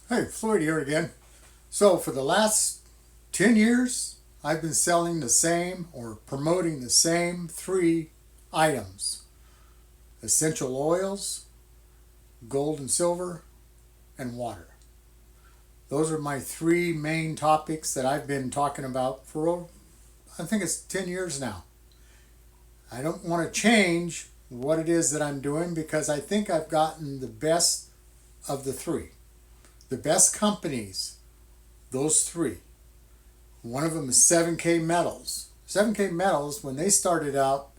Hey, Floyd here again. So, for the last 10 years, I've been selling the same or promoting the same three items: essential oils, gold and silver, and water. Those are my three main topics that I've been talking about for, I think it's 10 years now. I don't want to change what it is that I'm doing because I think I've gotten the best of the three. The best companies, those three. One of them is 7K Metals. 7K Metals, when they started out,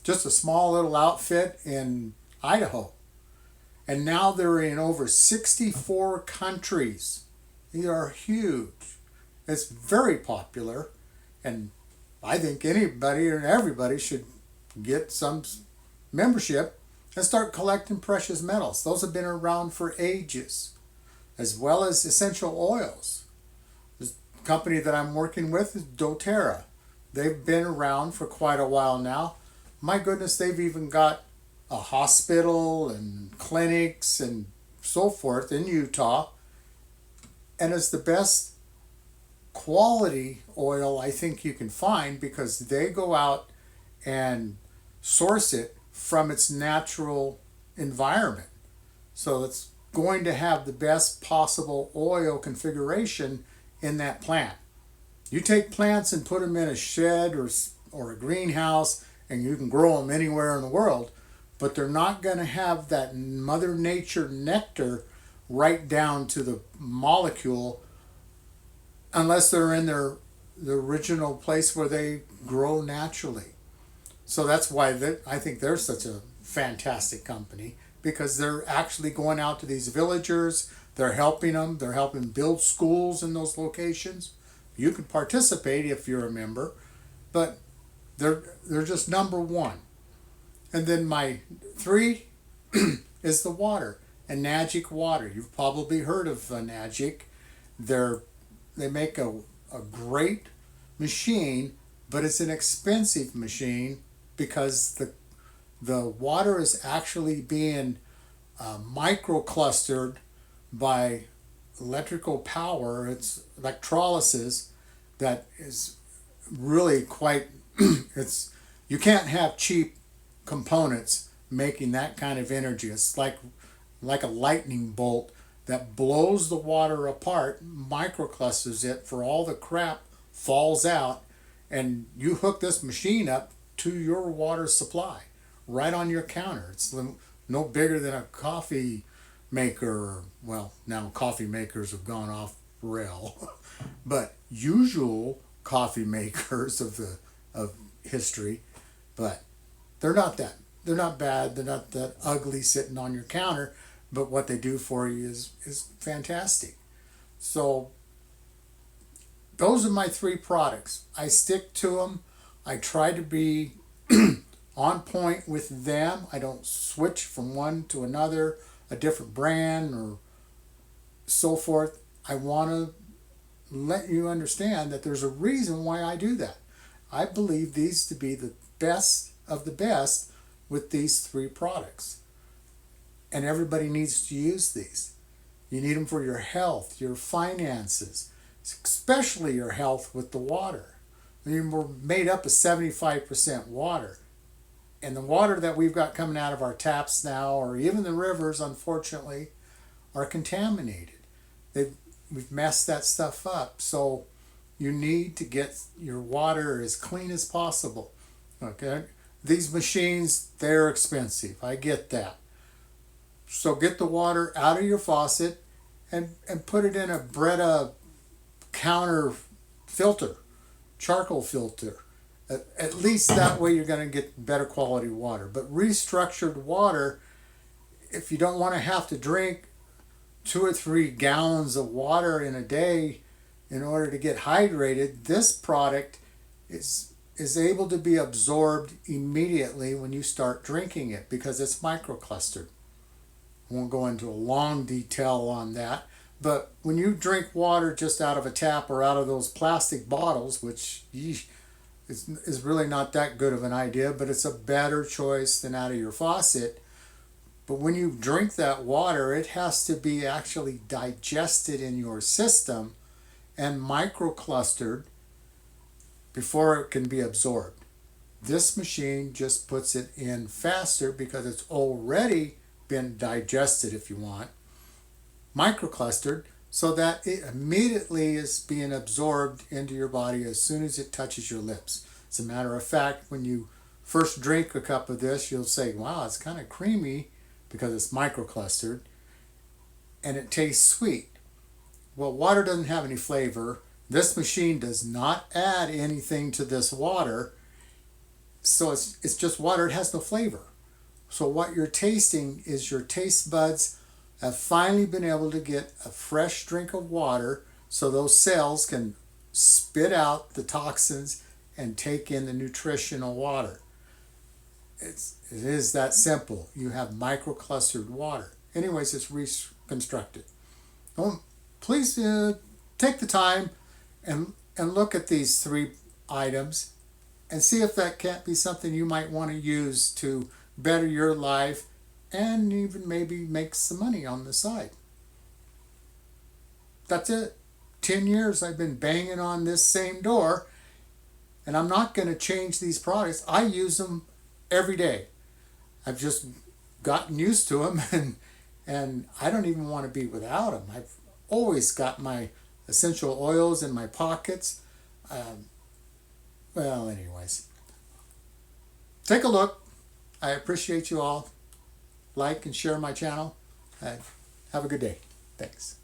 just a small little outfit in Idaho. And now they're in over 64 countries. They are huge. It's very popular. And I think anybody and everybody should get some membership and start collecting precious metals. Those have been around for ages, as well as essential oils. The company that I'm working with is doTERRA. They've been around for quite a while now. My goodness, they've even got a hospital and clinics and so forth in Utah. And it's the best quality oil I think you can find because they go out and source it from its natural environment. So it's going to have the best possible oil configuration in that plant. You take plants and put them in a shed or a greenhouse and you can grow them anywhere in the world, but they're not going to have that Mother Nature nectar right down to the molecule unless they're in the original place where they grow naturally. So that's why I think they're such a fantastic company because they're actually going out to these villagers. They're helping them. They're helping build schools in those locations. You can participate if you're a member, but they're just number one. And then my three is the water, Enagic water. You've probably heard of Enagic. They make a great machine, but it's an expensive machine because the water is actually being microclustered by electrical power. It's electrolysis that is really quite it's you can't have cheap components making that kind of energy. It's like a lightning bolt that blows the water apart, microclusters it for all the crap falls out, and you hook this machine up to your water supply right on your counter. It's no bigger than a coffee maker. Well, now coffee makers have gone off rail, but usual coffee makers of history, but they're not bad. They're not that ugly sitting on your counter, but what they do for you is fantastic. So those are my three products. I stick to them. I try to be on point with them. I don't switch from one to another, a different brand or so forth. I want to let you understand that there's a reason why I do that. I believe these to be the best of the best with these three products. And everybody needs to use these. You need them for your health, your finances, especially your health with the water. I mean, we're made up of 75% water. And the water that we've got coming out of our taps now, or even the rivers, unfortunately, are contaminated. We've messed that stuff up. So you need to get your water as clean as possible. Okay? These machines, they're expensive. I get that. So get the water out of your faucet and put it in a Brita counter filter, charcoal filter. At least that way you're going to get better quality water. But restructured water, if you don't want to have to drink 2 or 3 gallons of water in a day in order to get hydrated, this product is able to be absorbed immediately when you start drinking it because it's microclustered. I won't go into a long detail on that, but when you drink water just out of a tap or out of those plastic bottles, which is really not that good of an idea, but it's a better choice than out of your faucet. But when you drink that water, it has to be actually digested in your system and microclustered before it can be absorbed. This machine just puts it in faster because it's already been digested, if you want, microclustered, so that it immediately is being absorbed into your body as soon as it touches your lips. As a matter of fact, when you first drink a cup of this, you'll say, wow, it's kind of creamy because it's microclustered, and it tastes sweet. Well, water doesn't have any flavor. This machine does not add anything to this water, so it's just water. It has no flavor. So what you're tasting is your taste buds have finally been able to get a fresh drink of water, so those cells can spit out the toxins and take in the nutritional water. It is that simple. You have microclustered water. Anyways, it's reconstructed. Please take the time and look at these 3 items and see if that can't be something you might want to use to better your life and even maybe make some money on the side. That's it. 10 years I've been banging on this same door, and I'm not going to change these products. I use them every day. I've just gotten used to them, and I don't even want to be without them. I've always got my essential oils in my pockets. Well, anyways, take a look. I appreciate you all. Like and share my channel. Have a good day. Thanks.